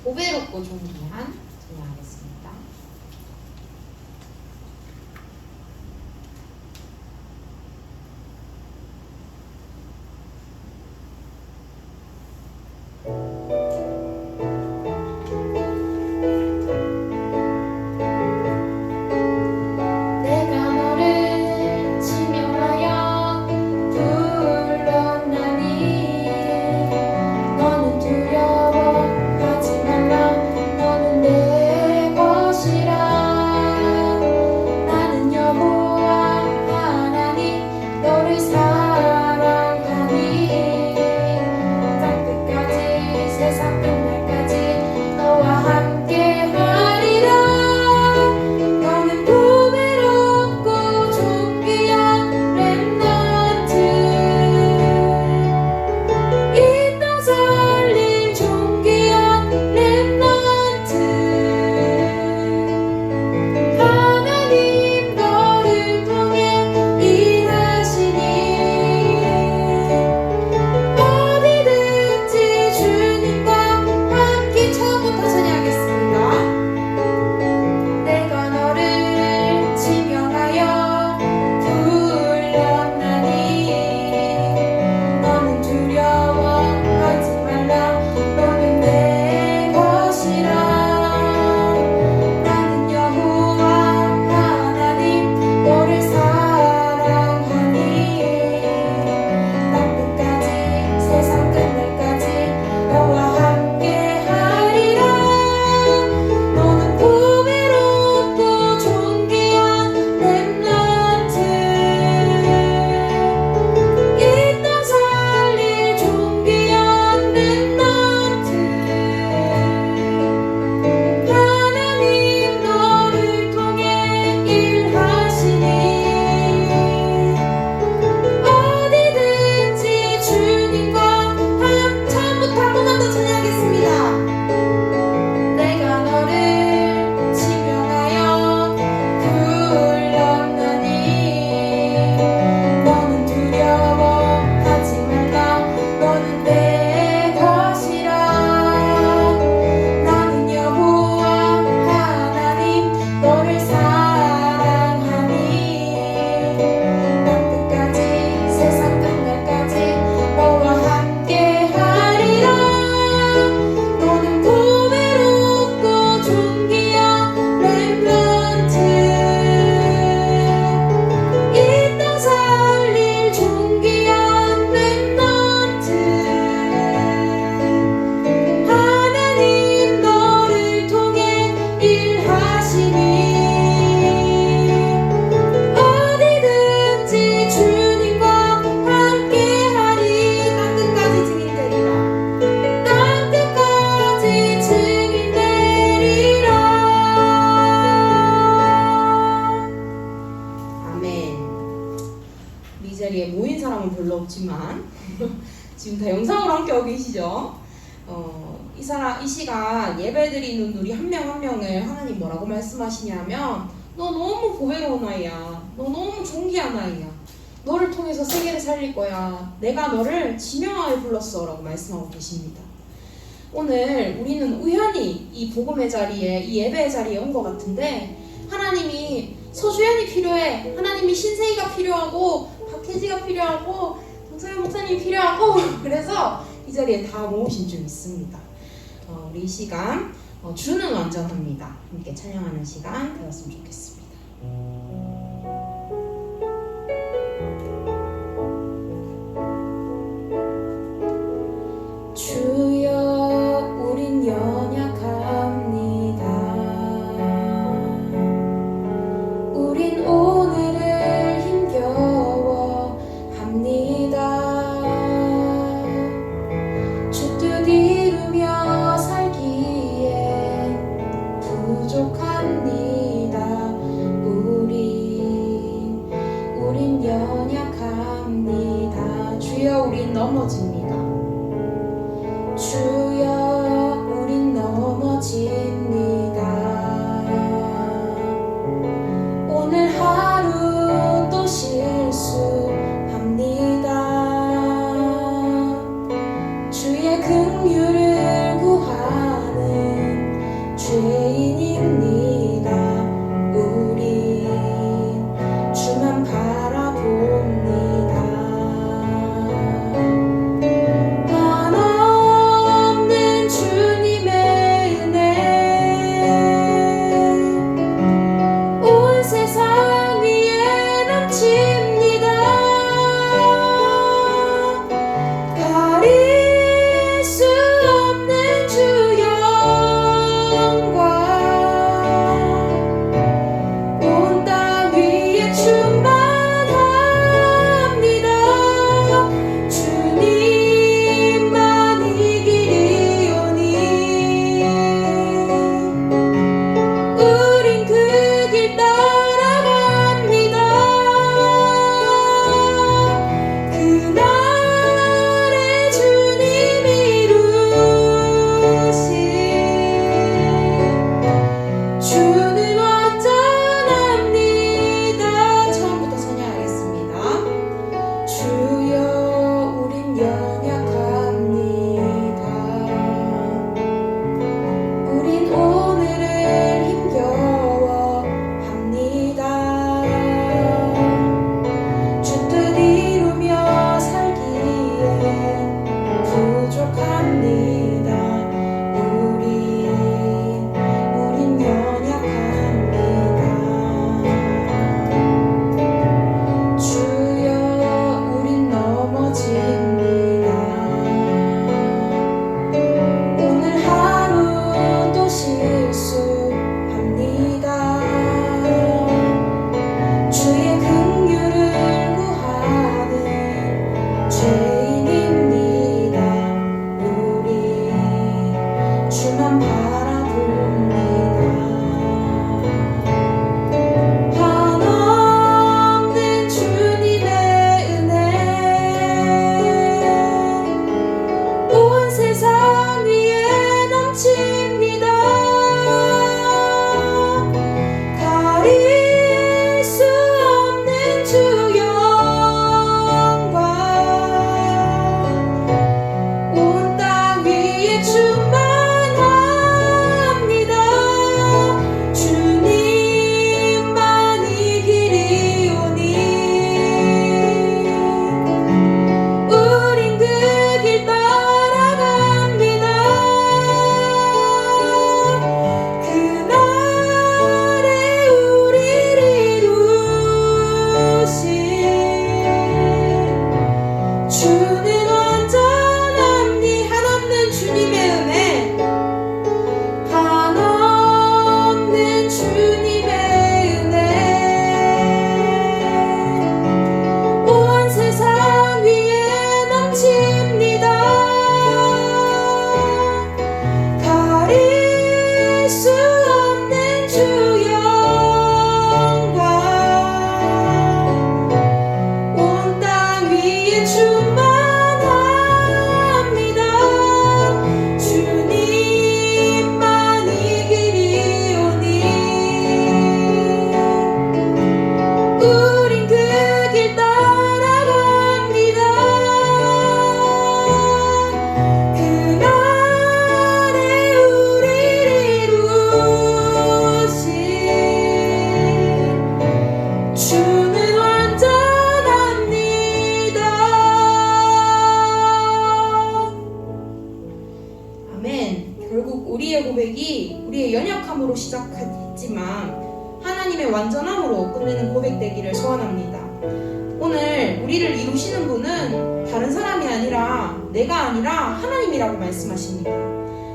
보배롭고 존귀한 찬양하겠습니다. 없지만 지금 다 영상으로 함께하고 계시죠? 이 시간 예배드리는 우리 한 명 한 명을 하나님 뭐라고 말씀하시냐면 너 너무 보배로운 아이야. 너 너무 존귀한 아이야. 너를 통해서 세계를 살릴 거야. 내가 너를 지명하여 불렀어 라고 말씀하고 계십니다. 오늘 우리는 우연히 이 복음의 자리에, 이 예배의 자리에 온 것 같은데 하나님이 서주연이 필요해, 하나님이 신세희가 필요하고 박혜지가 필요하고 정서연 목사님이 필요하고 그래서 이 자리에 다 모으신 줄 믿습니다. 우리 이 시간 주는 완전합니다. 함께 찬양하는 시간 되었으면 좋겠습니다. 주여 우린 연약합니다. 우린 오늘을 힘겨워 합니다. 주 뜻 이루며 살기엔 부족합니다. 우리 세상 위에 넘칩니다. 가릴 수 없는 주 영광 온 땅 위에 충만합니다. 주님만 이 길이오니 우린 그 길 따라갑니다. 그날의 주님 이루신 주는 완전합니다. 처음부터 선양하겠습니다. 주여 우린 연약합니다. 우린 오늘을 힘겨워합니다. 주 뜻 이루며 살기에 부족합니다. 우린 연약합니다. 주여 우린 넘어집니다. 오늘 하루 또 실수합니다. 주의 긍휼을 구하는 죄인입니다. 우리 주만 바라봅니다. 한없는 주님의 은혜 온 세상 위에 넘칩니다. 가릴 수 없는 주 영광 온 땅 위에 충만합니다. 주님만 이 길이오니 우린 그 길 따라갑니다. 그날에 우리를 이루신 주는 완전합니. 한없는 주님의 은혜 한없는 주님의 은혜 온 세상 위에 넘칩니다. 가릴 수 없는 주 영광 온 땅 위에 충만합니다. 주님만 이 길이오니 우린 그 길 따라갑니다. 그날에 우리를 이루신 주는 완전합니다. 아멘. 결국 우리의 고백이 우리의 연약함으로 시작했지만 하나님의 완전함으로 끝내는 고백 되기를 소원합니다. 오늘 우리를 이루시는 분은 다른 사람이 아니라 내가 아니라 하나님이라고 말씀하십니다.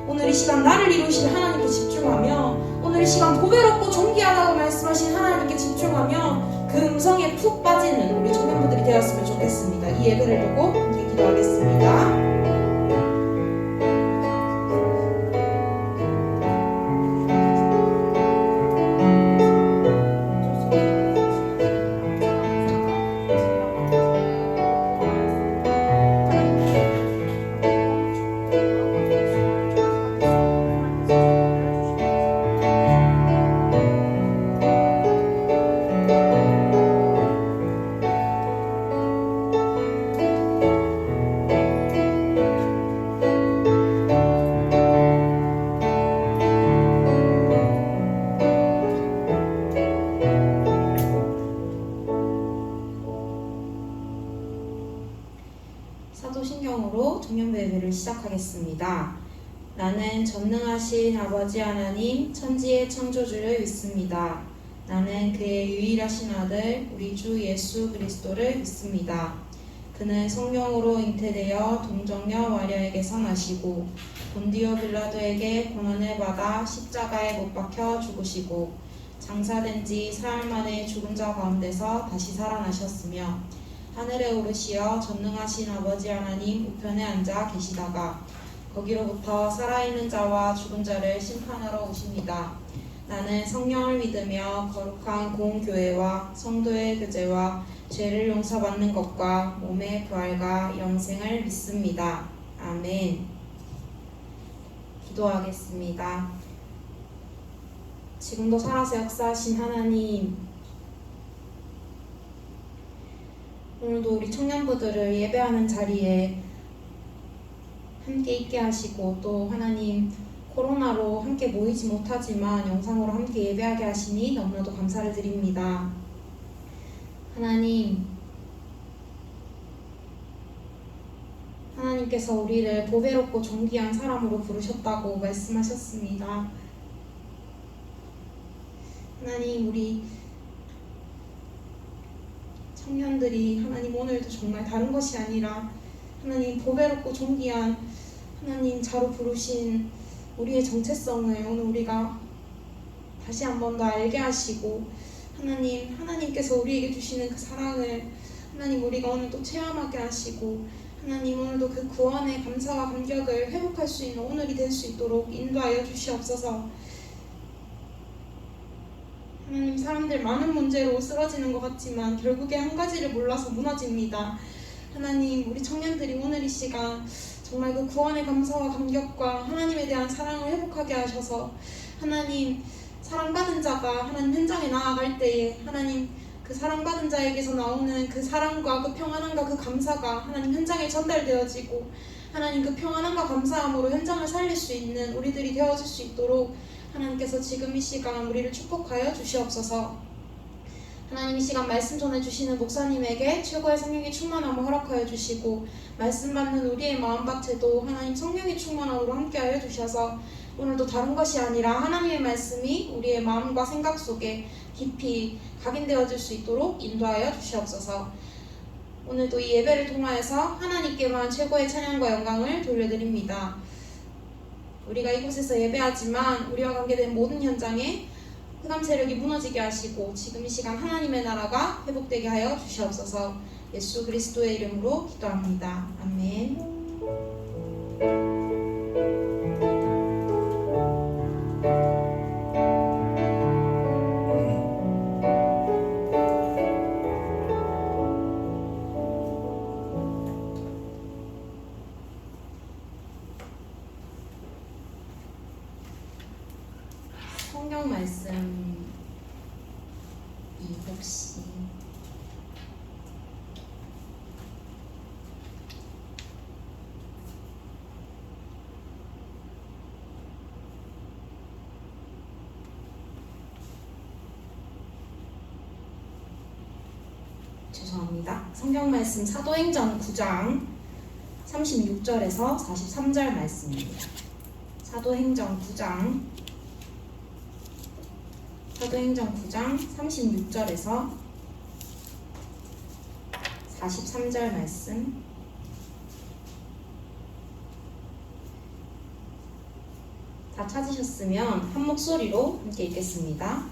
오늘 이 시간 나를 이루실 하나님께 집중하며 오늘 이 시간 보배롭고 존귀하다고 말씀하신 하나님께 집중하며 그 음성에 푹 빠지는 우리 청년분들이 되었으면 좋겠습니다. 이 예배를 두고 함께 기도하겠습니다. 사도신경으로 청년부 예배를 시작하겠습니다. 나는 전능하신 아버지 하나님 천지의 창조주를 믿습니다. 나는 그의 유일하신 아들 우리 주 예수 그리스도를 믿습니다. 그는 성령으로 잉태되어 동정녀 마리아에게서 나시고 본디오 빌라도에게 고난을 받아 십자가에 못 박혀 죽으시고 장사된 지 사흘 만에 죽은 자 가운데서 다시 살아나셨으며 하늘에 오르시어 전능하신 아버지 하나님 우편에 앉아 계시다가 거기로부터 살아있는 자와 죽은 자를 심판하러 오십니다. 나는 성령을 믿으며 거룩한 공교회와 성도의 교제와 죄를 용서받는 것과 몸의 부활과 영생을 믿습니다. 아멘. 기도하겠습니다. 지금도 살아서 역사하신 하나님, 오늘도 우리 청년부들을 예배하는 자리에 함께 있게 하시고 또 하나님 코로나로 함께 모이지 못하지만 영상으로 함께 예배하게 하시니 너무나도 감사를 드립니다. 하나님께서 우리를 보배롭고 존귀한 사람으로 부르셨다고 말씀하셨습니다. 하나님, 우리 청년들이 하나님 오늘도 정말 다른 것이 아니라 하나님 보배롭고 존귀한 하나님 자로 부르신 우리의 정체성을 오늘 우리가 다시 한 번 더 알게 하시고 하나님께서 우리에게 주시는 그 사랑을 하나님 우리가 오늘 또 체험하게 하시고 하나님 오늘도 그 구원의 감사와 감격을 회복할 수 있는 오늘이 될 수 있도록 인도하여 주시옵소서. 하나님, 사람들 많은 문제로 쓰러지는 것 같지만 결국에 한 가지를 몰라서 무너집니다. 하나님, 우리 청년들이 오늘 이 시간 정말 그 구원의 감사와 감격과 하나님에 대한 사랑을 회복하게 하셔서 하나님, 사랑받은 자가 하나님 현장에 나아갈 때에 하나님 그 사랑받은 자에게서 나오는 그 사랑과 그 평안함과 그 감사가 하나님 현장에 전달되어지고 하나님 그 평안함과 감사함으로 현장을 살릴 수 있는 우리들이 되어질 수 있도록 하나님께서 지금 이 시간 우리를 축복하여 주시옵소서. 하나님, 이 시간 말씀 전해주시는 목사님에게 최고의 성령의 충만함을 허락하여 주시고 말씀 받는 우리의 마음밭에도 하나님 성령의 충만함으로 함께하여 주셔서 오늘도 다른 것이 아니라 하나님의 말씀이 우리의 마음과 생각 속에 깊이 각인되어질 수 있도록 인도하여 주시옵소서. 오늘도 이 예배를 통하여서 하나님께만 최고의 찬양과 영광을 돌려드립니다. 우리가 이곳에서 예배하지만 우리와 관계된 모든 현장에 흑암 세력이 무너지게 하시고 지금 이 시간 하나님의 나라가 회복되게 하여 주시옵소서. 예수 그리스도의 이름으로 기도합니다. 아멘. 성경 말씀 혹시 죄송합니다. 성경 말씀 사도행전 9장 36절에서 43절 말씀입니다. 사도행전 9장 36절에서 43절 말씀. 다 찾으셨으면 한 목소리로 함께 읽겠습니다.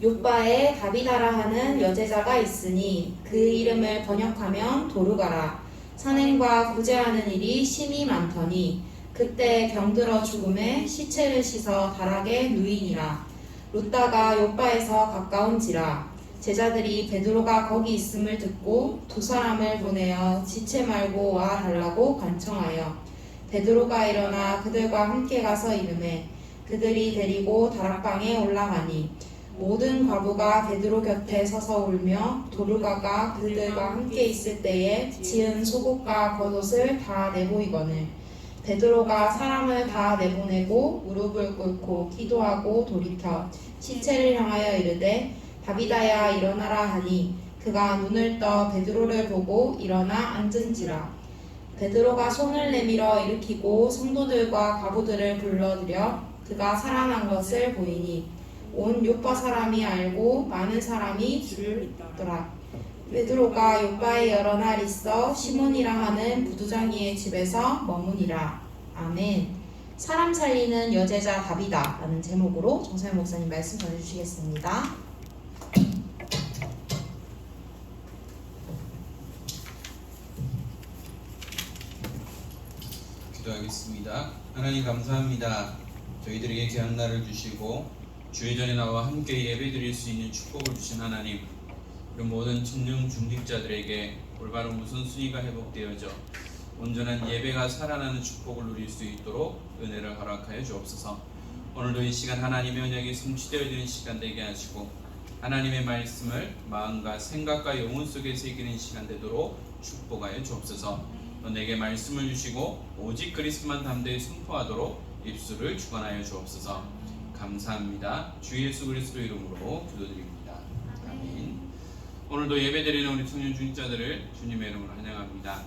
욥바에 다비다라 하는 여제자가 있으니 그 이름을 번역하면 도르가라. 선행과 구제하는 일이 심히 많더니 그때 병들어 죽음에 시체를 씻어 다락에 누이니라. 룻다가 욥바에서 가까운지라. 제자들이 베드로가 거기 있음을 듣고 두 사람을 보내어 지체 말고 와 달라고 간청하여 베드로가 일어나 그들과 함께 가서 이르매 그들이 데리고 다락방에 올라가니 모든 과부가 베드로 곁에 서서 울며 도르가가 그들과 함께 있을 때에 지은 속옷과 겉옷을 다 내보이거늘 베드로가 사람을 다 내보내고 무릎을 꿇고 기도하고 돌이켜 시체를 향하여 이르되 다비다야 일어나라 하니 그가 눈을 떠 베드로를 보고 일어나 앉은지라. 베드로가 손을 내밀어 일으키고 성도들과 과부들을 불러들여 그가 살아난 것을 보이니 온 요파 사람이 알고 많은 사람이 주를 믿더라. 베드로가 요파에 여러 날 있어 시몬이라 하는 무두장이의 집에서 머무니라. 아멘. 사람 살리는 여제자 답이다 라는 제목으로 정사연 목사님 말씀 전해주시겠습니다. 기도하겠습니다. 하나님 감사합니다. 저희들에게 귀한 날을 주시고 주의 전에 나와 함께 예배드릴 수 있는 축복을 주신 하나님, 이런 모든 청년 중직자들에게 올바른 우선순위가 회복되어져 온전한 예배가 살아나는 축복을 누릴 수 있도록 은혜를 허락하여 주옵소서. 오늘도 이 시간 하나님의 언약이 성취되어지는 시간 되게 하시고 하나님의 말씀을 마음과 생각과 영혼 속에 새기는 시간 되도록 축복하여 주옵소서. 내게 말씀을 주시고 오직 그리스도만 담대히 선포하도록 입술을 주관하여 주옵소서. 감사합니다. 주 예수 그리스도 이름으로 기도드립니다. 아멘. 오늘도 예배드리는 우리 청년 중직자들을 주님의 이름으로 환영합니다.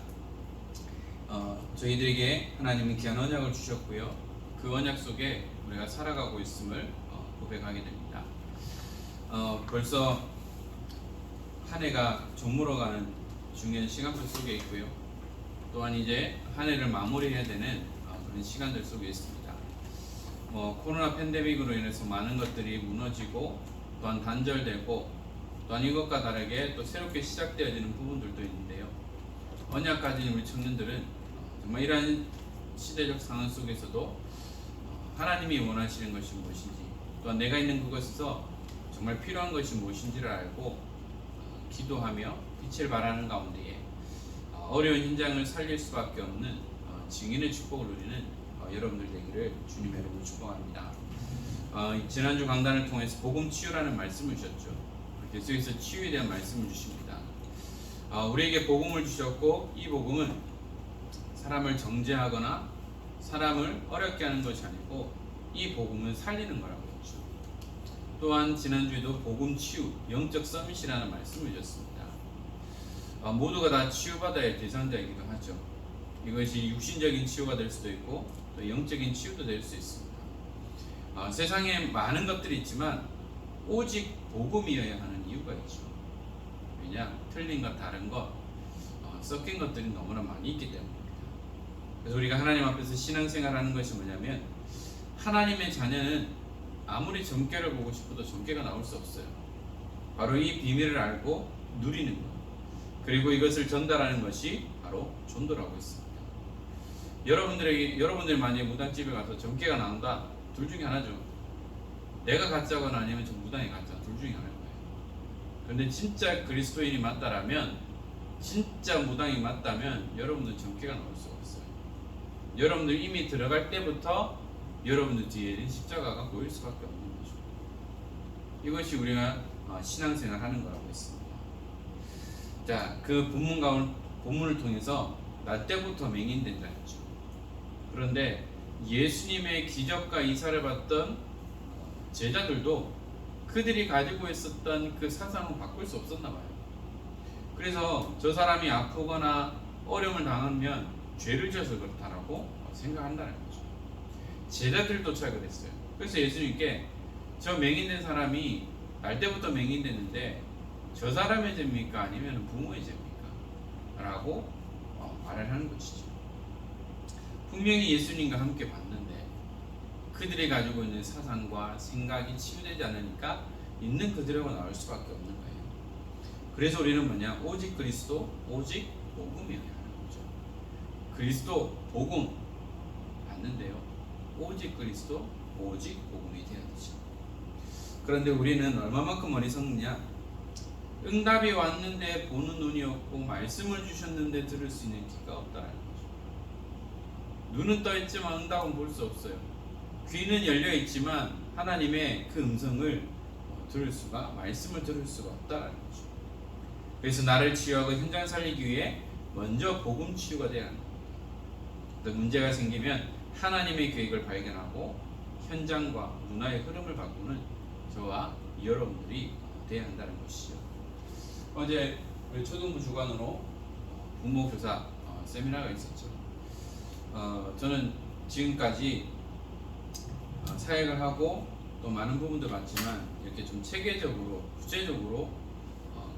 저희들에게 하나님은 귀한 언약을 주셨고요. 그 언약 속에 우리가 살아가고 있음을 고백하게 됩니다. 벌써 한 해가 저물어가는 중요한 시간표 속에 있고요. 또한 이제 한 해를 마무리해야 되는 그런 시간들 속에 있습니다. 코로나 팬데믹으로 인해서 많은 것들이 무너지고 또한 단절되고 또한 이것과 다르게 또 새롭게 시작되어지는 부분들도 있는데요. 언약 가진 우리 청년들은 정말 이러한 시대적 상황 속에서도 하나님이 원하시는 것이 무엇인지, 또한 내가 있는 그곳에서 정말 필요한 것이 무엇인지를 알고 기도하며 빛을 발하는 가운데에 어려운 현장을 살릴 수밖에 없는 증인의 축복을 누리는 여러분들 되기를 주님의 이름으로 축복합니다. 지난주 강단을 통해서 복음 치유라는 말씀을 주셨죠. 계속해서 치유에 대한 말씀을 주십니다. 우리에게 복음을 주셨고 이 복음은 사람을 정죄하거나 사람을 어렵게 하는 것이 아니고 이 복음은 살리는 거라고 했죠. 또한 지난주에도 복음 치유, 영적 서밋이라는 말씀을 주셨습니다. 모두가 다 치유받아야 할 대상자이기도 하죠. 이것이 육신적인 치유가 될 수도 있고 또 영적인 치유도 될 수 있습니다. 세상에 많은 것들이 있지만 오직 복음이어야 하는 이유가 있죠. 왜냐? 틀린 것, 다른 것, 섞인 것들이 너무나 많이 있기 때문입니다. 그래서 우리가 하나님 앞에서 신앙생활하는 것이 뭐냐면 하나님의 자녀는 아무리 점괘를 보고 싶어도 점괘가 나올 수 없어요. 바로 이 비밀을 알고 누리는 것, 그리고 이것을 전달하는 것이 바로 전도라고 했습니다. 여러분들이 만약에 무당집에 가서 점괘가 나온다, 둘 중에 하나죠. 내가 가짜거나 아니면 저 무당이 가짜, 둘 중에 하나일 거예요. 그런데 진짜 그리스도인이 맞다라면, 진짜 무당이 맞다면 여러분들 점괘가 나올 수가 없어요. 여러분들 이미 들어갈 때부터 여러분들 뒤에는 십자가가 보일 수밖에 없는 거죠. 이것이 우리가 신앙생활 하는 거라고 했습니다. 자, 그 본문을 통해서 나 때부터 맹인된 자였죠. 그런데 예수님의 기적과 이사를 받던 제자들도 그들이 가지고 있었던 그 사상을 바꿀 수 없었나 봐요. 그래서 저 사람이 아프거나 어려움을 당하면 죄를 지어서 그렇다라고 생각한다는 거죠. 제자들도 착각을 했어요. 그래서 예수님께 저 맹인된 사람이 날 때부터 맹인됐는데 저 사람의 죄입니까? 아니면 부모의 죄입니까? 라고 말을 하는 것이죠. 분명히 예수님과 함께 봤는데 그들이 가지고 있는 사상과 생각이 치유되지 않으니까 있는 그대로가 나올 수밖에 없는 거예요. 그래서 우리는 뭐냐? 오직 그리스도, 오직 복음이어야 하는 거죠. 그리스도, 복음 맞는데요. 오직 그리스도, 오직 복음이 돼야 되죠. 그런데 우리는 얼마만큼 어리석느냐? 응답이 왔는데 보는 눈이 없고 말씀을 주셨는데 들을 수 있는 귀가 없다는 거죠. 눈은 떠 있지만 응답은 볼 수 없어요. 귀는 열려 있지만 하나님의 그 음성을 말씀을 들을 수가 없다는 거죠. 그래서 나를 치유하고 현장 살리기 위해 먼저 복음 치유가 돼야 합니다. 문제가 생기면 하나님의 계획을 발견하고 현장과 문화의 흐름을 바꾸는 저와 여러분들이 돼야 한다는 것이죠. 어제 우리 초등부 주관으로 부모 교사 세미나가 있었죠. 저는 지금까지 사역을 하고 또 많은 부분도 많지만 이렇게 좀 체계적으로 구체적으로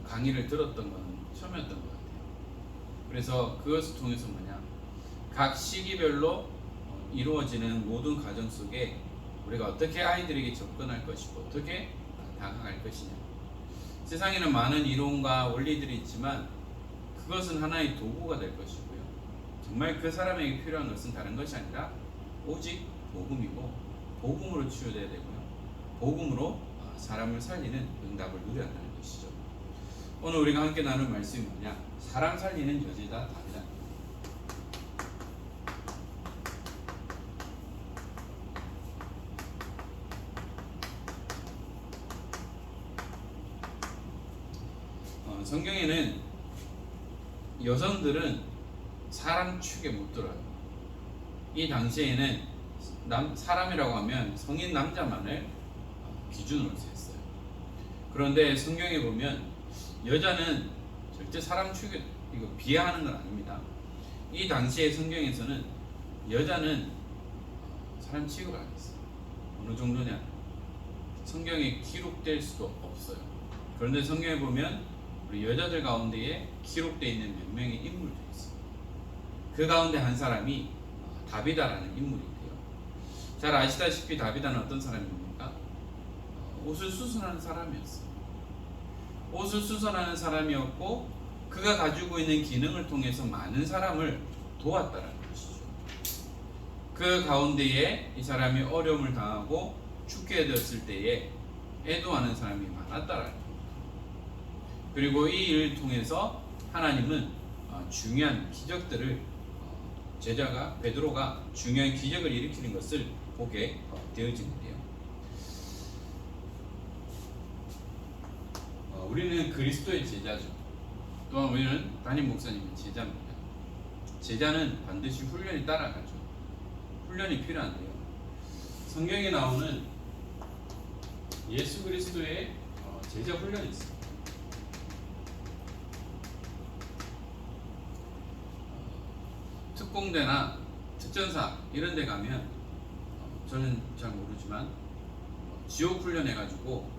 강의를 들었던 건 처음이었던 것 같아요. 그래서 그것을 통해서 각 시기별로 이루어지는 모든 과정 속에 우리가 어떻게 아이들에게 접근할 것이고 어떻게 다가갈 것이냐. 세상에는 많은 이론과 원리들이 있지만 그것은 하나의 도구가 될 것이고요. 정말 그 사람에게 필요한 것은 다른 것이 아니라 오직 복음이고 복음으로 치유돼야 되고요. 복음으로 사람을 살리는 응답을 누려야 한다는 것이죠. 오늘 우리가 함께 나눌 말씀이 뭐냐? 사람 살리는 여제자 다비다. 성경에는 여성들은 사람 축에 못 들어요. 이 당시에는 사람이라고 하면 성인 남자만을 기준으로 했어요. 그런데 성경에 보면 여자는 절대 사람 축에 이거 비하하는 건 아닙니다. 이 당시의 성경에서는 여자는 사람 취급을 안 했어요. 어느 정도냐? 성경에 기록될 수도 없어요. 그런데 성경에 보면 우리 여자들 가운데에 기록되어 있는 몇 명의 인물들이 있습니다. 그 가운데 한 사람이 다비다라는 인물인데요. 잘 아시다시피 다비다는 어떤 사람입니까? 옷을 수선하는 사람이었어요. 옷을 수선하는 사람이었고 그가 가지고 있는 기능을 통해서 많은 사람을 도왔다는 것이죠. 그 가운데에 이 사람이 어려움을 당하고 죽게 되었을 때에 애도하는 사람이 많았다라는 겁니다. 그리고 이 일을 통해서 하나님은 중요한 기적들을 제자가 베드로가 중요한 기적을 일으키는 것을 보게 되어지는데요. 우리는 그리스도의 제자죠. 또한 우리는 담임 목사님의 제자입니다. 제자는 반드시 훈련이 따라가죠. 훈련이 필요한데요. 성경에 나오는 예수 그리스도의 제자 훈련이 있습니다. 특공대나 특전사 이런 데 가면 저는 잘 모르지만 지옥 훈련 해가지고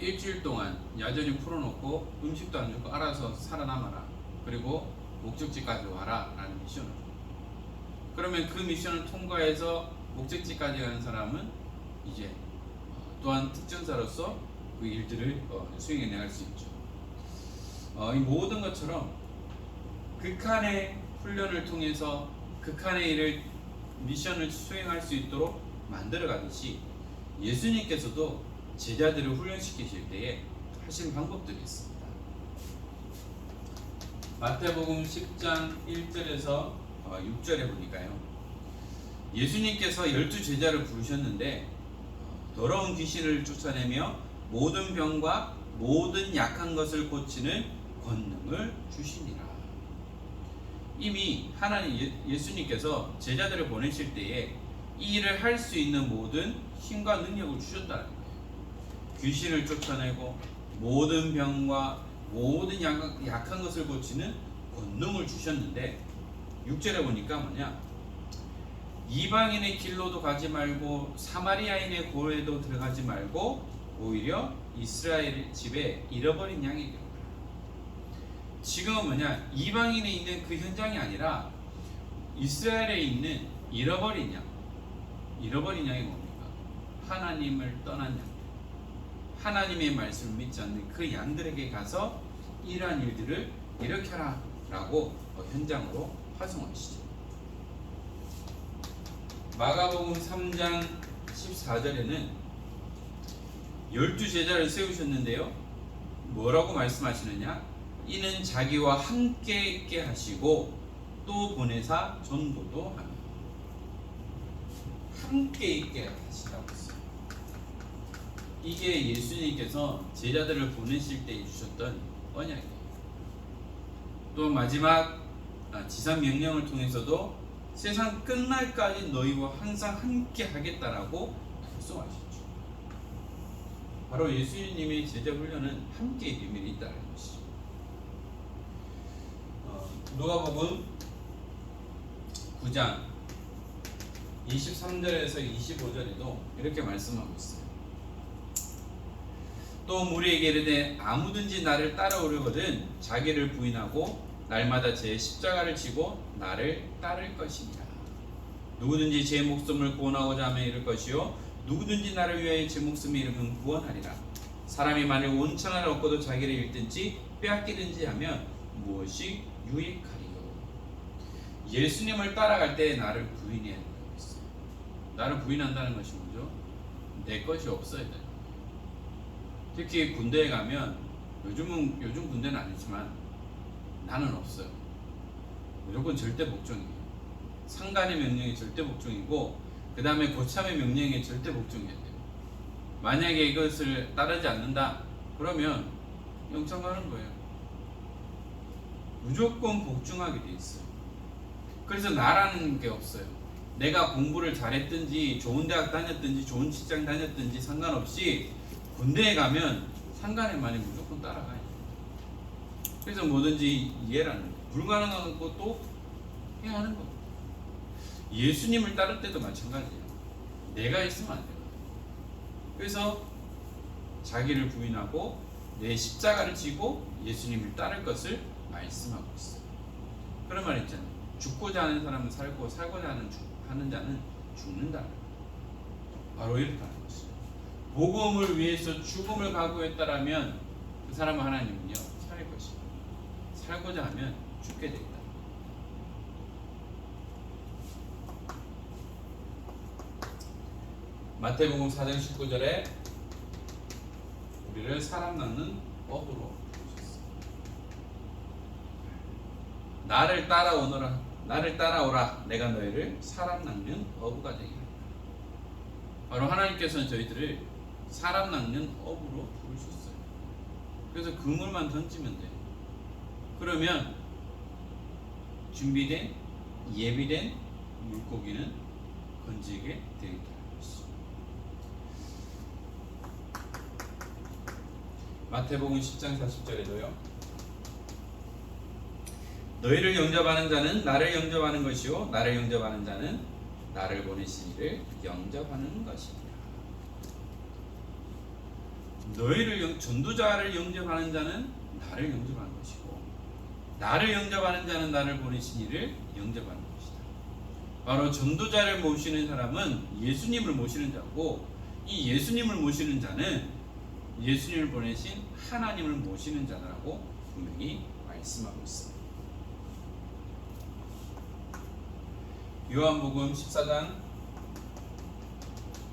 일주일 동안 야전이 풀어놓고 음식도 안 주고 알아서 살아남아라, 그리고 목적지까지 와라 라는 미션을 줘요. 그러면 그 미션을 통과해서 목적지까지 가는 사람은 이제 또한 특전사로서 그 일들을 수행해 나갈 수 있죠. 이 모든 것처럼 극한의 훈련을 통해서 극한의 일을 미션을 수행할 수 있도록 만들어 가듯이 예수님께서도 제자들을 훈련시키실 때에 하신 방법들이 있습니다. 마태복음 10장 1절에서 6절에 보니까요, 예수님께서 12제자를 부르셨는데 더러운 귀신을 쫓아내며 모든 병과 모든 약한 것을 고치는 권능을 주시니라. 이미 하나님 예수님께서 제자들을 보내실 때에 이 일을 할 수 있는 모든 힘과 능력을 주셨다는 거예요. 귀신을 쫓아내고 모든 병과 모든 약한 것을 고치는 권능을 주셨는데 6절에 보니까 뭐냐, 이방인의 길로도 가지 말고 사마리아인의 고에도 들어가지 말고 오히려 이스라엘 집에 잃어버린 양에게 오라. 지금은 뭐냐, 이방인에 있는 그 현장이 아니라 이스라엘에 있는 잃어버린 양. 잃어버린 양이 뭡니까? 하나님을 떠난 양, 하나님의 말씀을 믿지 않는 그 양들에게 가서 이러한 일들을 일으켜라 라고 현장으로 파송하시죠. 마가복음 3장 14절에는 12제자를 세우셨는데요, 뭐라고 말씀하시느냐? 이는 자기와 함께 있게 하시고 또 보내사 전도도 하며. 함께 있게 하시라고 했어요. 이게 예수님께서 제자들을 보내실 때 주셨던 언약이에요. 또 마지막 지상 명령을 통해서도 세상 끝날까지 너희와 항상 함께 하겠다라고 약속하셨죠. 바로 예수님의 제자 훈련은 함께의 비밀이 있다는 것이죠. 누가복음 9장 23절에서 25절에도 이렇게 말씀하고 있어요. 또 무리에게 이르되 아무든지 나를 따라오려거든 자기를 부인하고 날마다 제 십자가를 지고 나를 따를 것이니라. 누구든지 제 목숨을 구원하고자 하면 이룰 것이요 누구든지 나를 위하여 제 목숨을 잃으면 구원하리라. 사람이 만일 온 천하를 얻고도 자기를 잃든지 빼앗기든지 하면 무엇이 유익하리요. 예수님을 따라갈 때 나를 부인해야 된다고 했어요. 나를 부인한다는 것이 뭐죠? 내 것이 없어야 돼. 특히 군대에 가면 요즘 군대는 아니지만 나는 없어요. 무조건 절대 복종이에요. 상관의 명령이 절대 복종이고 그 다음에 고참의 명령에 절대 복종해야 돼요. 만약에 이것을 따르지 않는다 그러면 영창 가는 거예요. 무조건 복종하게 돼 있어요. 그래서 나라는 게 없어요. 내가 공부를 잘했든지 좋은 대학 다녔든지 좋은 직장 다녔든지 상관없이 군대에 가면 상관의 말이 무조건 따라가요. 그래서 뭐든지 이해라는 거예요. 불가능한 것도 해야 하는 거예요. 예수님을 따를 때도 마찬가지예요. 내가 있으면 안 돼요. 그래서 자기를 부인하고 내 십자가를 지고 예수님을 따를 것을 말씀하고 있어요. 그런 말 있잖아요. 죽고자 하는 사람은 살고 살고자 하는 자는 죽는다. 바로 이렇다는 것이죠. 복음을 위해서 죽음을 각오했다라면 그 사람은 하나님은요 살 것이다. 살고자 하면 죽게 되겠다. 마태복음 4장 19절에 우리를 사람 낚는 법으로 주셨어요. 나를 따라오라 내가 너희를 사람 낚는 어부가 되게 하리라. 바로 하나님께서는 저희들을 사람 낚는 어부로 부르셨어요. 그래서 그물만 던지면 돼요. 그러면 준비된 예비된 물고기는 건지게 되겠다. 마태복음 10장 40절에도요. 너희를 영접하는 자는 나를 영접하는 것이요 나를 영접하는 자는 나를 보내신 이를 영접하는 것이니라. 전도자를 영접하는 자는 나를 영접하는 것이고 나를 영접하는 자는 나를 보내신 이를 영접하는 것이다. 바로 전도자를 모시는 사람은 예수님을 모시는 자고 이 예수님을 모시는 자는 예수님을 보내신 하나님을 모시는 자라고 분명히 말씀하고 있습니다. 요한복음 14장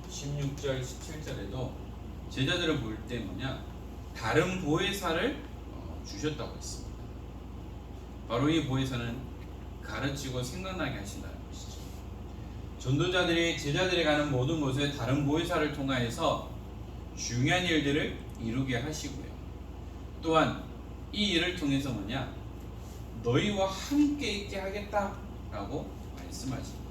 16절 17절에도 제자들을 부를 때 다른 보혜사를 주셨다고 했습니다. 바로 이 보혜사는 가르치고 생각나게 하신다는 것이죠. 전도자들이 제자들이 가는 모든 곳에 다른 보혜사를 통하여서 중요한 일들을 이루게 하시고요. 또한 이 일을 통해서 너희와 함께 있게 하겠다라고 말씀하십니다.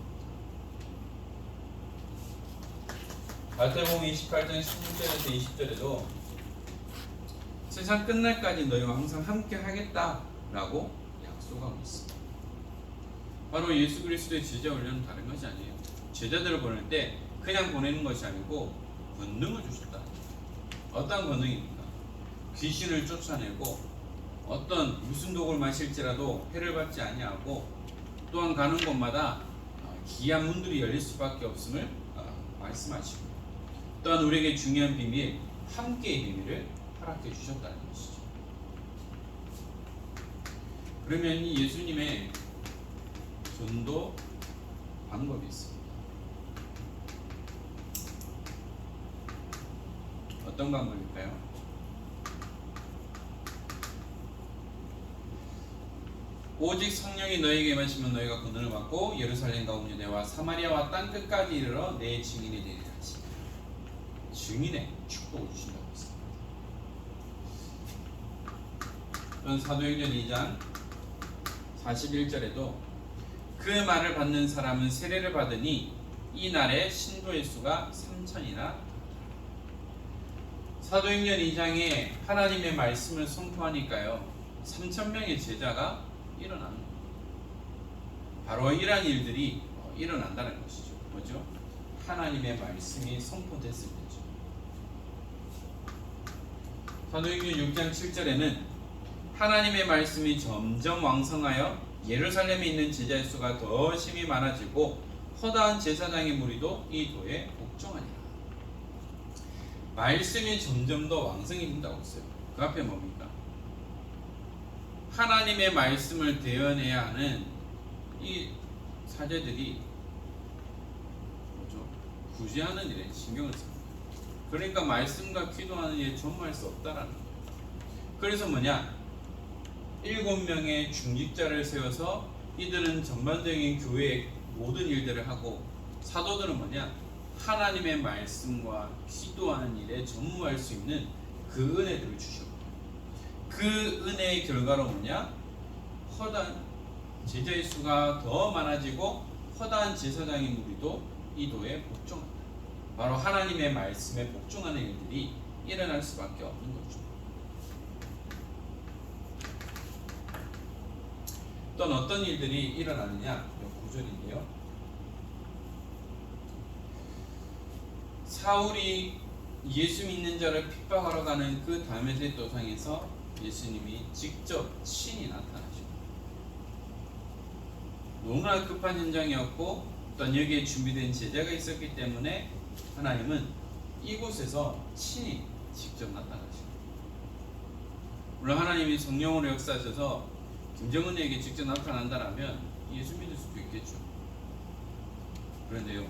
마태복음 28장 16절에서 20절에도 세상 끝날까지 너희와 항상 함께 하겠다라고 약속하고 있습니다. 바로 예수 그리스도의 제자 훈련은 다른 것이 아니에요. 제자들을 보낼 때 그냥 보내는 것이 아니고 권능을 주셨다. 어떤 권능입니까? 귀신을 쫓아내고 무슨 독을 마실지라도 해를 받지 아니하고 또한 가는 곳마다 기한 문들이 열릴 수밖에 없음을 말씀하시고 또한 우리에게 중요한 비밀, 함께의 비밀을 허락해 주셨다는 것이죠. 그러면 이 예수님의 전도 방법이 있습니다. 어떤 방법일까요? 오직 성령이 너희에게 임하시면 너희가 권능을 받고 예루살렘과 온 유대와 사마리아와 땅 끝까지 이르러 내 증인이 되리라 하시니라. 증인의 축복을 주신다고 했습니다. 사도행전 2장 41절에도 그 말을 받는 사람은 세례를 받으니 이 날에 신도의 수가 3,000이나. 사도행전 2장에 하나님의 말씀을 선포하니까요 3,000명의 제자가 일어나는 겁니다. 바로 이러한 일들이 일어난다는 것이죠. 뭐죠? 하나님의 말씀이 선포됐을 때죠. 사도행전 6장 7절에는 하나님의 말씀이 점점 왕성하여 예루살렘에 있는 제자의 수가 더 심히 많아지고 허다한 제사장의 무리도 이 도에 복종하니라. 말씀이 점점 더 왕성해진다고 했어요. 그 앞에 뭡니까? 하나님의 말씀을 대언해야 하는 이 사제들이 뭐죠? 구제하는 일에 신경을 씁니다. 그러니까 말씀과 기도하는 일에 전무할 수 없다라는 거예요. 그래서 뭐냐? 7명의 중직자를 세워서 이들은 전반적인 교회의 모든 일들을 하고, 사도들은 뭐냐? 하나님의 말씀과 기도하는 일에 전무할 수 있는 그 은혜들을 주셨고, 그 은혜의 결과로 뭐냐? 허다한 제자의 수가 더 많아지고 허다한 제사장의 무리도 이 도에 복종한다. 바로 하나님의 말씀에 복종하는 일들이 일어날 수밖에 없는 거죠. 또 어떤 일들이 일어나느냐? 9절인데요. 사울이 예수 믿는 자를 핍박하러 가는 그 다메섹 도상에서 예수님이 직접 친히 나타나시고, 너무나 급한 현장이었고 또한 여기에 준비된 제자가 있었기 때문에 하나님은 이곳에서 친히 직접 나타나시고, 물론 하나님이 성령으로 역사하셔서 김정은에게 직접 나타난다라면 예수 믿을 수도 있겠죠. 그런데요,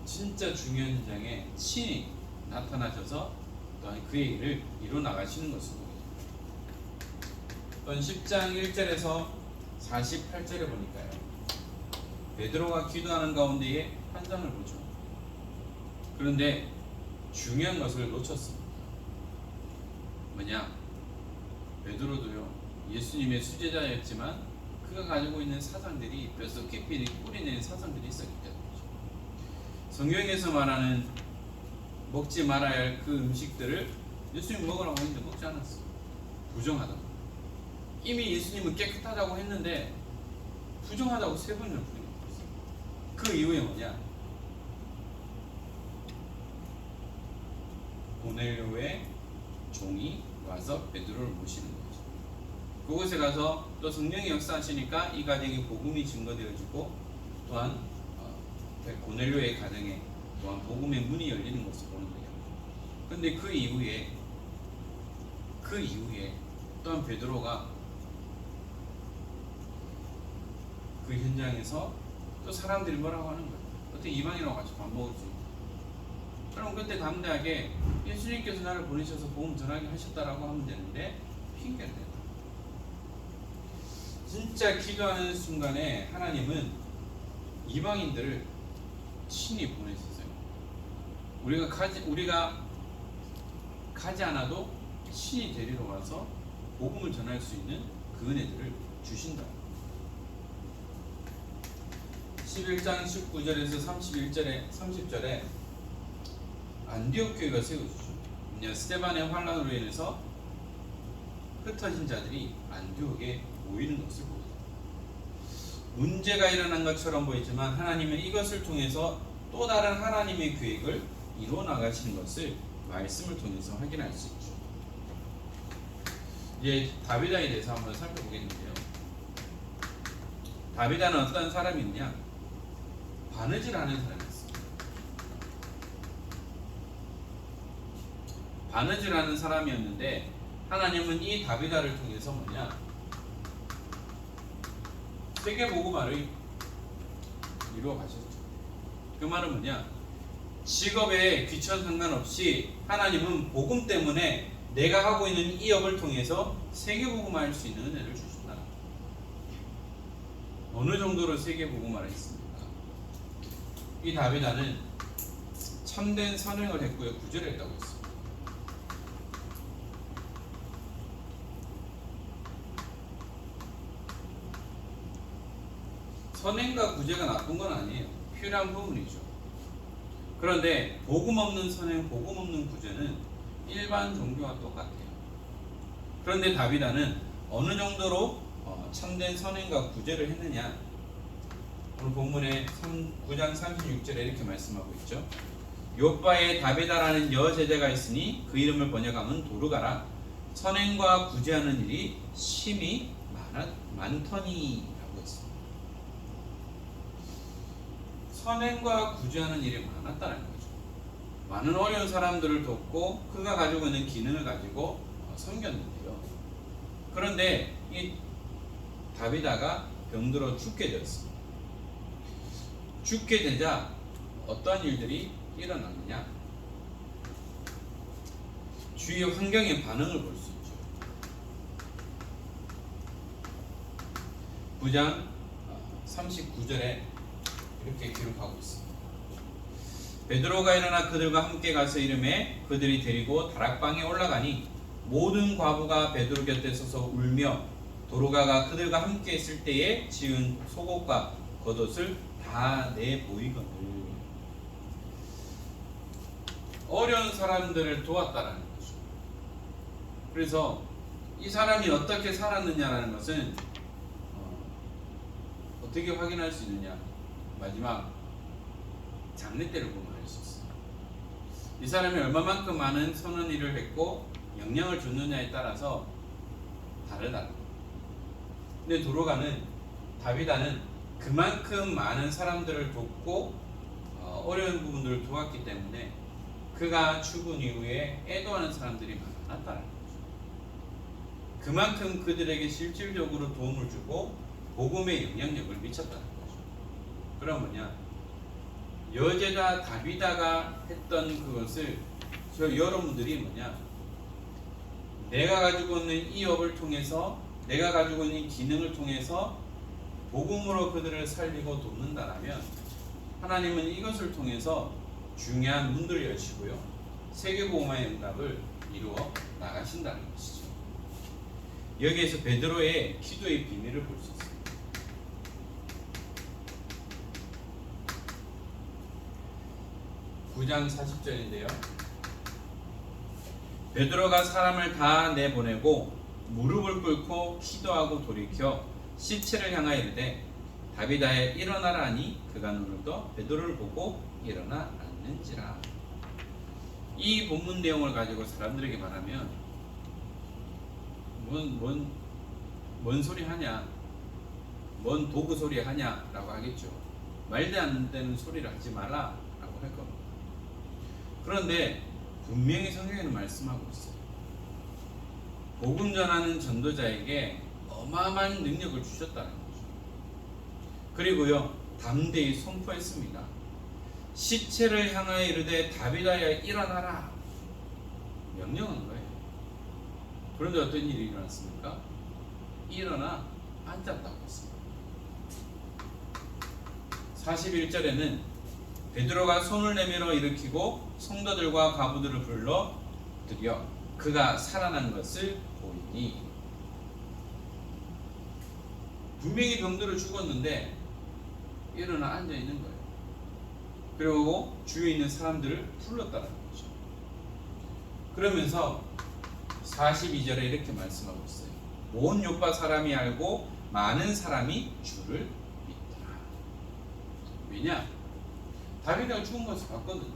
진짜 중요한 현장에 친히 나타나셔서 또한 그의 일을 이뤄 나가시는 것을 보게 됩니다. 또한 10장 1절에서 48절에 보니까요, 베드로가 기도하는 가운데에 환상을 보죠. 그런데 중요한 것을 놓쳤습니다. 뭐냐? 베드로도요, 예수님의 수제자였지만 그가 가지고 있는 사상들이 뼛속 깊이 뿌리내린 사상들이 있었기 때문이죠. 성경에서 말하는 먹지 말아야 할 그 음식들을 예수님 먹으라고 했는데 먹지 않았어요. 부정하다고. 이미 예수님은 깨끗하다고 했는데 부정하다고 3번이나 부르는 거였어요. 그 이유에 뭐냐? 고넬료의 종이 와서 베드로를 모시는 거죠. 그곳에 가서 또 성령이 역사하시니까 이 가정이 복음이 증거되어지고, 또한 고넬료의 가정에 또한 복음의 문이 열리는 것을 보는 거예요. 그런데 그 이후에 또한 베드로가 그 현장에서 또 사람들이 뭐라고 하는 거예요. 어떻게 이방인하고 같이 밥 먹을 수 있고. 그럼 그때 담대하게 예수님께서 나를 보내셔서 복음 전하게 하셨다라고 하면 되는데 핑계를 대요. 진짜 기도하는 순간에 하나님은 이방인들을 친히 보내셨어요. 우리가 가지 않아도 친히 데리러 와서 복음을 전할 수 있는 그 은혜들을 주신다. 11장 19절에서 30절에 안디옥 교회가 세워지죠. 스데반의 환란으로 인해서 흩어진 자들이 안디옥에 모이는 것을 보고, 문제가 일어난 것처럼 보이지만 하나님은 이것을 통해서 또 다른 하나님의 계획을 이루어 나가시는 것을 말씀을 통해서 확인할 수 있죠. 이제 다비다에 대해서 한번 살펴보겠는데요. 다비다는 어떤 사람이냐? 바느질하는 사람이었습니다. 바느질하는 사람이었는데 하나님은 이 다비다를 통해서 뭐냐? 세계복음화를 이루어 가셨죠. 그 말은 뭐냐? 직업에 귀천 상관없이 하나님은 복음 때문에 내가 하고 있는 이 업을 통해서 세계복음화할 수 있는 은혜를 주신다. 어느 정도로 세계복음화를 했습니까? 이 다비다는 참된 선행을 했고요, 구제를 했다고 했습니다. 선행과 구제가 나쁜 건 아니에요. 필요한 부분이죠. 그런데 복음 없는 선행, 복음 없는 구제는 일반 종교와 똑같아요. 그런데 다비다는 어느 정도로 참된 선행과 구제를 했느냐? 오늘 본문의 9장 36절에 이렇게 말씀하고 있죠. 요바에 다비다라는 여제자가 있으니 그 이름을 번역하면 도르가라. 선행과 구제하는 일이 심히 많더니라고 했습니다. 선행과 구제하는 일이 많았다는 거죠. 많은 어려운 사람들을 돕고 그가 가지고 있는 기능을 가지고 섬겼는데요. 그런데 이 다비다가 병들어 죽게 되었습니다. 죽게 되자 어떠한 일들이 일어났느냐? 주위 환경의 반응을 볼 수 있죠. 9장 39절에 이렇게 기록하고 있습니다. 베드로가 일어나 그들과 함께 가서 이르매 그들이 데리고 다락방에 올라가니 모든 과부가 베드로 곁에 서서 울며 도로가가 그들과 함께 있을 때에 지은 속옷과 겉옷을 다 내보이거늘. 어려운 사람들을 도왔다라는 거죠. 그래서 이 사람이 어떻게 살았느냐라는 것은 어떻게 확인할 수 있느냐? 마지막 장례 때를 보면 알 수 있어요. 이 사람이 얼마만큼 많은 선한 일을 했고 영향을 줬느냐에 따라서 다르다. 근데 도로가는 다비다는 그만큼 많은 사람들을 돕고 어려운 부분들을 도왔기 때문에 그가 죽은 이후에 애도하는 사람들이 많았다는 거죠. 그만큼 그들에게 실질적으로 도움을 주고 복음의 영향력을 미쳤다는 거죠. 그럼 뭐냐? 여제자 다비다가 했던 그것을 여러분들이 뭐냐? 내가 가지고 있는 이 업을 통해서, 내가 가지고 있는 기능을 통해서 복음으로 그들을 살리고 돕는다라면 하나님은 이것을 통해서 중요한 문들을 여시고요, 세계복음화의 응답을 이루어 나가신다는 것이죠. 여기에서 베드로의 기도의 비밀을 볼 수 있습니다. (9장 40절인데요) 베드로가 사람을 다 내보내고 무릎을 꿇고 기도하고 돌이켜 시체를 향하여 이르되 다비다에 일어나라 하니 그가 눈을 떠 베드로를 보고 일어나 앉는지라. 이 본문 내용을 가지고 사람들에게 말하면 뭔 소리 하냐, 뭔 도구 소리 하냐 라고 하겠죠. 말도 안 되는 소리를 하지 마라 라고 할 겁니다. 그런데 분명히 성경에는 말씀하고 있어요. 복음 전하는 전도자에게 어마어마한 능력을 주셨다는 거죠. 그리고요, 담대히 선포했습니다. 시체를 향하여 이르되 다비다야 일어나라. 명령한 거예요. 그런데 어떤 일이 일어났습니까? 일어나 앉았다고 했습니다. 41절에는 베드로가 손을 내밀어 일으키고 성도들과 과부들을 불러 드려 그가 살아난 것을 보이니. 분명히 병들어 죽었는데 일어나 앉아 있는 거예요. 그리고 주위에 있는 사람들을 불렀다는 거죠. 그러면서 42절에 이렇게 말씀하고 있어요. 온 요파 사람이 알고 많은 사람이 주를 믿더라. 왜냐? 다비다가 죽은 것을 봤거든.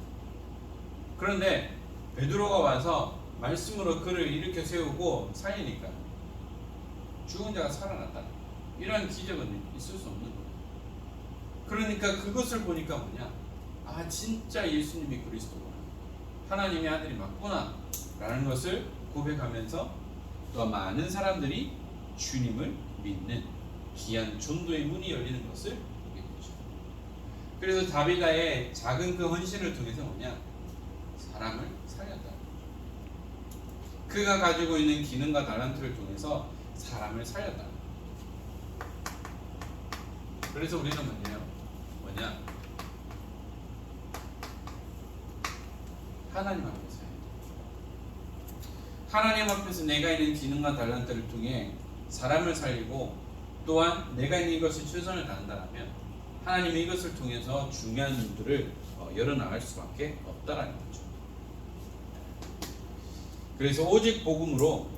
그런데 베드로가 와서 말씀으로 그를 일으켜 세우고 살리니까 죽은 자가 살아났다. 이러한 기적은 있을 수 없는 거예요. 그러니까 그것을 보니까 뭐냐? 아, 진짜 예수님이 그리스도구나, 하나님의 아들이 맞구나 라는 것을 고백하면서 또 많은 사람들이 주님을 믿는 귀한 전도의 문이 열리는 것을 보게 되죠. 그래서 다비다의 작은 그 헌신을 통해서 뭐냐? 사람을 살렸다. 그가 가지고 있는 기능과 달란트를 통해서 사람을 살렸다. 그래서 우리는 뭐냐? 하나님 앞에서 하나님 앞에서 내가 있는 기능과 달란트를 통해 사람을 살리고 또한 내가 있는 이것을 최선을 다한다면 하나님이 이것을 통해서 중요한 문들을 열어나갈 수밖에 없다라는 거죠. 그래서 오직 복음으로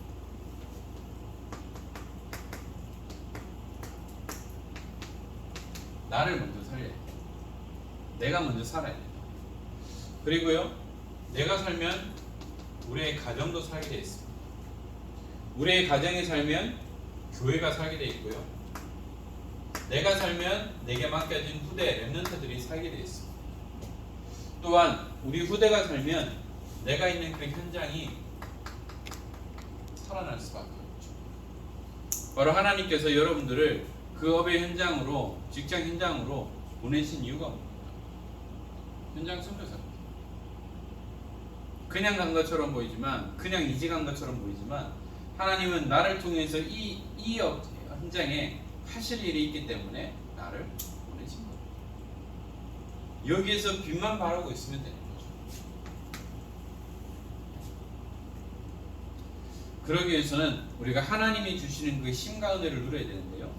나를 먼저 살려야 돼. 내가 먼저 살아야 돼. 그리고요, 내가 살면 우리의 가정도 살게 돼 있습니다. 우리의 가정이 살면 교회가 살게 돼 있고요. 내가 살면 내게 맡겨진 후대 랩런트들이 살게 돼 있어. 또한 우리 후대가 살면 내가 있는 그 현장이 살아날 수밖에 없죠. 바로 하나님께서 여러분들을 그 업의 현장으로, 직장 현장으로 보내신 이유가 뭡니까? 현장 선교사. 그냥 간 것처럼 보이지만, 그냥 이직한 것처럼 보이지만, 하나님은 나를 통해서 이 현장에 하실 일이 있기 때문에 나를 보내신 거예요. 여기에서 빛만 바라고 있으면 되는 거죠. 그러기 위해서는 우리가 하나님이 주시는 그 힘과 은혜를 누려야 되는데요.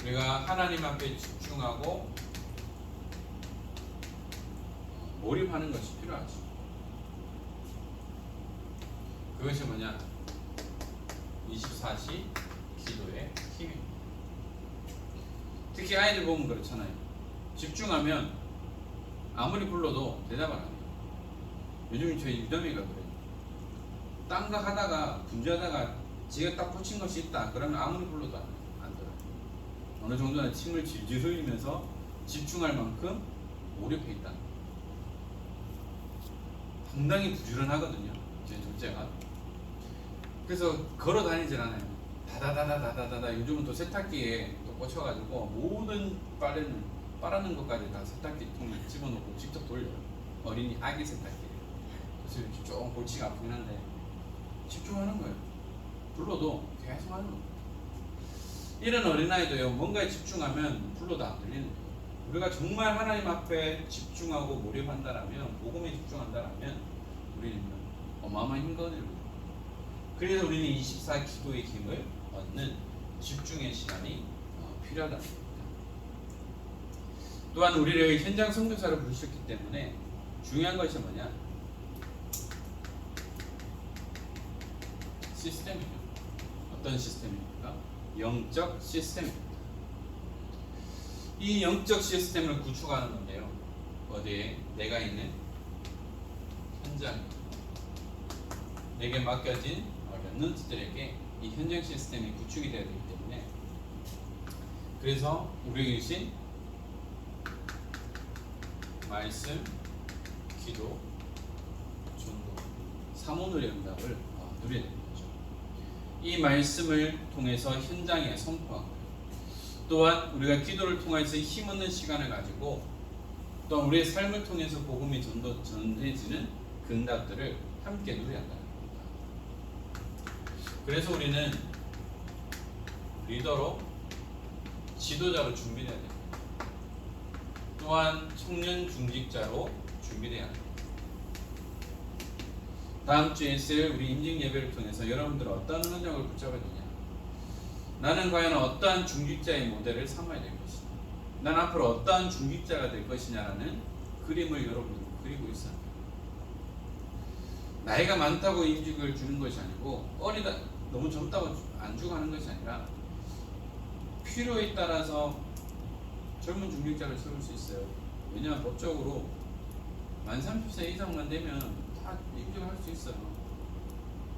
우리가 하나님 앞에 집중하고 몰입하는 것이 필요하죠. 그것이 뭐냐? 24시 기도의 힘입니다. 특히 아이들 보면 그렇잖아요. 집중하면 아무리 불러도 대답을 안 해요. 요즘 저희 유담이가 그래요. 딴 거 하다가 분주하다가 지가 딱 꽂힌 것이 있다 그러면 아무리 불러도 안 들어요. 어느 정도는 침을 질질 흘리면서 집중할 만큼 몰입해 있다. 상당히 부지런하거든요, 제 둘째가. 그래서 걸어 다니질 않아요. 다다다다다다다. 요즘은 또 세탁기에 또 꽂혀가지고 모든 빨래를 빨아는 것까지 다 세탁기 통에 집어넣고 직접 돌려요. 어린이 아기 세탁기. 그래서 이렇게 좀 골치가 아프긴 한데 집중하는 거예요. 불러도 계속 하는 거예요. 이런 어린아이도요, 뭔가에 집중하면 불러도 안 들리는 거예요. 우리가 정말 하나님 앞에 집중하고 몰입한다라면, 복음에 집중한다라면 우리는 어마어마한 힘과 은혜를 받아요. 그래서 우리는 24 기도의 힘을 얻는 집중의 시간이 필요하다는 겁니다. 또한 우리를 현장 선교사로 부르셨기 때문에 중요한 것이 뭐냐? 시스템이죠. 어떤 시스템입니까? 영적 시스템입니다. 이 영적 시스템을 구축하는 건데요. 어디에? 내가 있는 현장, 내게 맡겨진 랩런트들에게 이 현장 시스템이 구축이 되어야 되기 때문에, 그래서 우리에게 주신 말씀, 기도, 전도, 삼원의 응답을 누려야 되는 거죠. 이 말씀을 통해서 현장에 선포하고, 또한 우리가 기도를 통해서 힘없는 시간을 가지고, 또한 우리의 삶을 통해서 복음이 전해지는 그 응답들을 함께 누려야 한다는 겁니다. 그래서 우리는 리더로, 지도자로 준비돼야 됩니다. 또한 청년 중직자로 준비돼야 합니다. 다음 주에 있을 우리 임직 예배를 통해서 여러분들은 어떤 현장을 붙잡아야 되냐? 나는 과연 어떠한 중직자의 모델을 삼아야 될 것이냐? 난 앞으로 어떠한 중직자가 될 것이냐라는 그림을 여러분들이 그리고 있어요. 나이가 많다고 임직을 주는 것이 아니고, 어리다, 너무 젊다고 안 주고 하는 것이 아니라, 필요에 따라서 젊은 중직자를 세울 수 있어요. 왜냐하면 법적으로 만 30세 이상만 되면 다 임직을 할 수 있어요.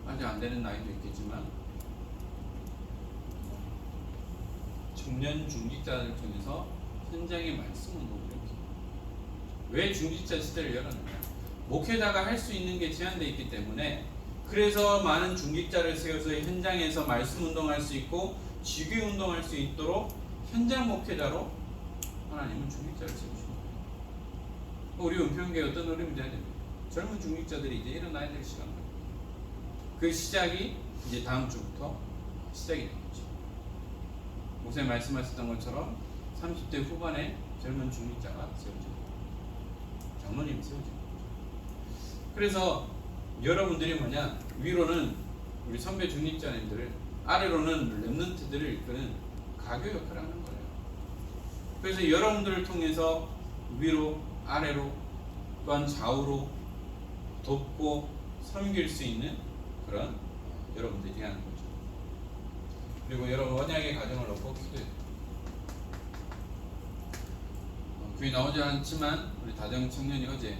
아직 안 되는 나이도 있겠지만, 청년 중직자를 통해서 현장의 말씀 운동을 일으킵니다. 왜 중직자 시대를 열었느냐? 목회자가 할 수 있는 게 제한되어 있기 때문에, 그래서 많은 중직자를 세워서 현장에서 말씀 운동할 수 있고 지교 운동할 수 있도록 현장 목회자로 하나님은 중직자를 세우신 거예요. 우리 은평교회 어떤 노력이 돼야 됩니까? 젊은 중직자들이 이제 일어나야 될 시간입니다. 그 시작이 이제 다음 주부터 시작이 되겠죠. 목사님 말씀하셨던 것처럼 30대 후반에 젊은 중직자가 세워집니다. 장로님이 세워집니다. 그래서 여러분들이 뭐냐, 위로는 우리 선배 중직자님들을, 아래로는 랩런트들을 이끄는 가교 역할을 하는 거예요. 그래서 여러분들을 통해서 위로, 아래로, 또한 좌우로 돕고 섬길 수 있는 그런 여러분들이 하는 거죠. 그리고 여러분 언약의 가정을 놓고 기도해요. 교회 나오지 않지만 우리 다정 청년이 어제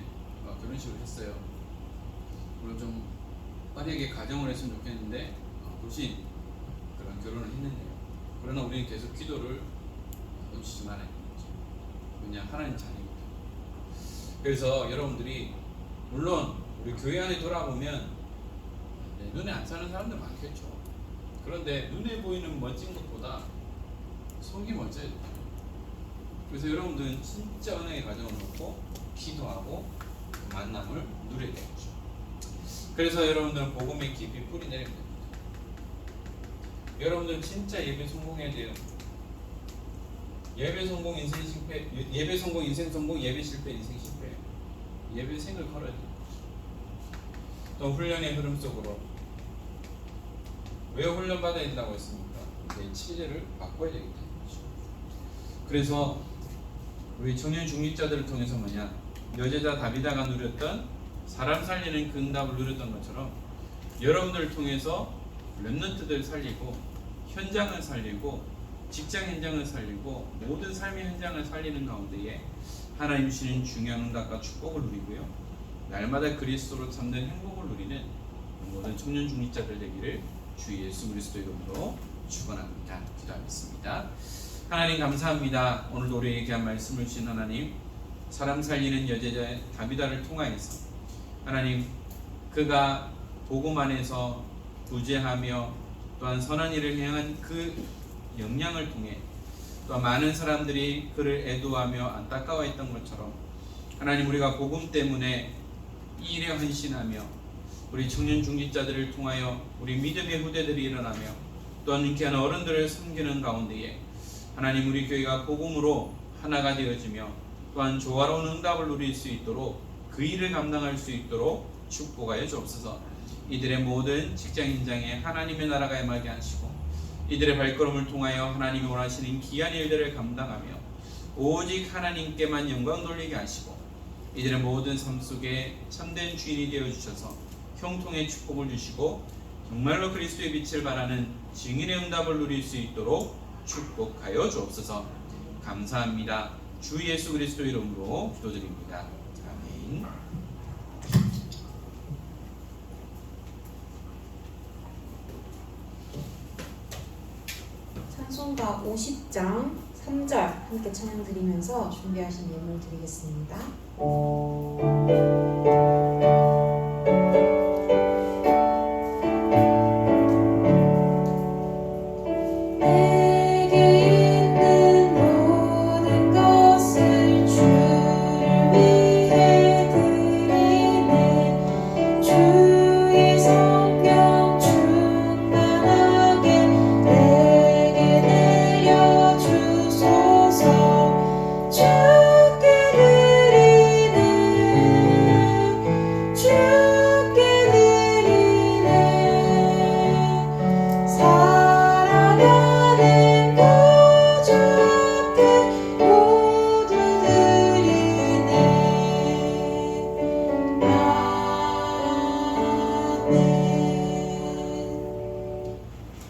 결혼식을 했어요. 물론 좀 만약에 가정을 했으면 좋겠는데 불신 그런 결혼을 했는데요. 그러나 우리는 계속 기도를 놓치지 말아야 되겠죠. 왜냐 하나님 자녀입니다. 그래서 여러분들이 물론 우리 교회 안에 돌아보면 눈에 안 사는 사람들 많겠죠. 그런데 눈에 보이는 멋진 것보다 속이 멋져야 돼요. 그래서 여러분들은 진짜 은혜의 가정을 놓고 기도하고 그 만남을 누려야 되겠죠. 그래서 여러분들은 복음의 깊이 뿌리 내리면 됩니다. 여러분들은 진짜 예배 성공해야 돼요. 예배 성공 인생 실패, 예배 성공 인생 성공, 예배 실패 인생 실패. 예배 생을 걸어야 돼요. 또 훈련의 흐름 속으로 왜 훈련 받아야 된다고 했습니까? 내 체제를 바꿔야 되기 때문이죠. 그래서 우리 청년 중립자들을 통해서 뭐냐, 여제자 다비다가 누렸던 사람 살리는 그 응답을 누렸던 것처럼 여러분들을 통해서 렘넌트들 살리고 현장을 살리고 직장 현장을 살리고 모든 삶의 현장을 살리는 가운데에 하나님 주시는 중요한 응답과 축복을 누리고요, 날마다 그리스도로 참된 행복을 누리는 모든 청년 중립자들 되기를 주 예수 그리스도 이름으로 축원합니다. 기도하겠습니다. 하나님 감사합니다. 오늘도 우리에게 한 말씀을 주신 하나님, 사람 살리는 여제자 다비다를 통하여서 하나님, 그가 복음 안에서 구제하며 또한 선한 일을 행한 그 역량을 통해 또 많은 사람들이 그를 애도하며 안타까워했던 것처럼 하나님, 우리가 복음 때문에 이 일에 헌신하며 우리 청년 중직자들을 통하여 우리 믿음의 후대들이 일어나며 또한 귀한 어른들을 섬기는 가운데에 하나님, 우리 교회가 복음으로 하나가 되어지며 또한 조화로운 응답을 누릴 수 있도록 그 일을 감당할 수 있도록 축복하여 주옵소서. 이들의 모든 직장 현장에 하나님의 나라가 임하게 하시고 이들의 발걸음을 통하여 하나님이 원하시는 귀한 일들을 감당하며 오직 하나님께만 영광 돌리게 하시고 이들의 모든 삶 속에 참된 주인이 되어주셔서 형통의 축복을 주시고 정말로 그리스도의 빛을 발하는 증인의 응답을 누릴 수 있도록 축복하여 주옵소서. 감사합니다. 주 예수 그리스도 이름으로 기도드립니다. 아멘. 찬송가 50장 3절 함께 찬양 드리면서 준비하신 예물 드리겠습니다.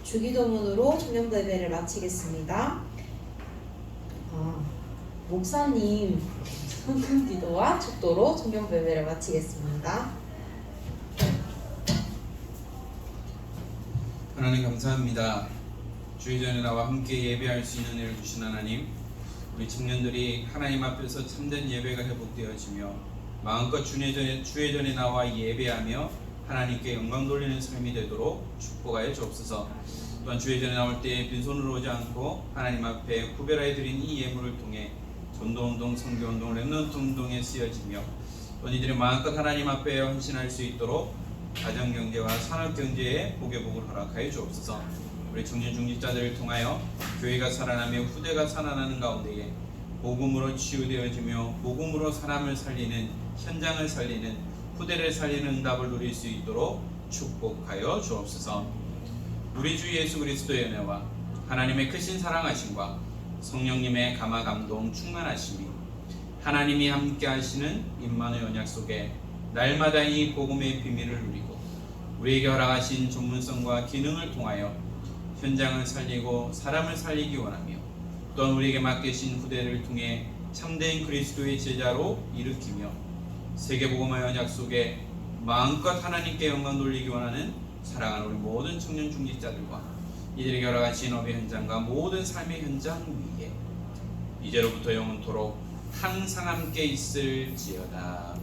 주기도문으로 청년부 예배를 마치겠습니다. 목사님 성금 기도와 축도로 청년부 예배를 마치겠습니다. 하나님 감사합니다. 주의 전에 나와 함께 예배할 수 있는 은혜를 주신 하나님, 우리 청년들이 하나님 앞에서 참된 예배가 회복되어지며 마음껏 주의 전에 나와 예배하며 하나님께 영광 돌리는 삶이 되도록 축복하여 주옵소서. 또한 주의 전에 나올 때 빈손으로 오지 않고 하나님 앞에 구별하여 드린 이 예물을 통해 전도운동, 선교운동, 렘넌트 운동에 쓰여지며 또한 이들이 마음껏 하나님 앞에 헌신할 수 있도록 가정경제와 산업경제에 복의 복을 허락하여 주옵소서. 우리 청년 중직자들을 통하여 교회가 살아나며 후대가 살아나는 가운데에 복음으로 치유되어지며 복음으로 사람을 살리는, 현장을 살리는, 후대를 살리는 응답을 누릴 수 있도록 축복하여 주옵소서. 우리 주 예수 그리스도의 은혜와 하나님의 크신 사랑하심과 성령님의 감화 감동 충만하심이 하나님이 함께 하시는 임마누엘 언약 속에 날마다 이 복음의 비밀을 누리고 우리에게 허락하신 전문성과 기능을 통하여 현장을 살리고 사람을 살리기 원하며 또한 우리에게 맡기신 후대를 통해 참된 그리스도의 제자로 일으키며 세계복음의 언약 속에 마음껏 하나님께 영광 돌리기 원하는 사랑하는 우리 모든 청년 중직자들과 이들에게 열악한 진업의 현장과 모든 삶의 현장 위에 이제로부터 영원토록 항상 함께 있을지어다.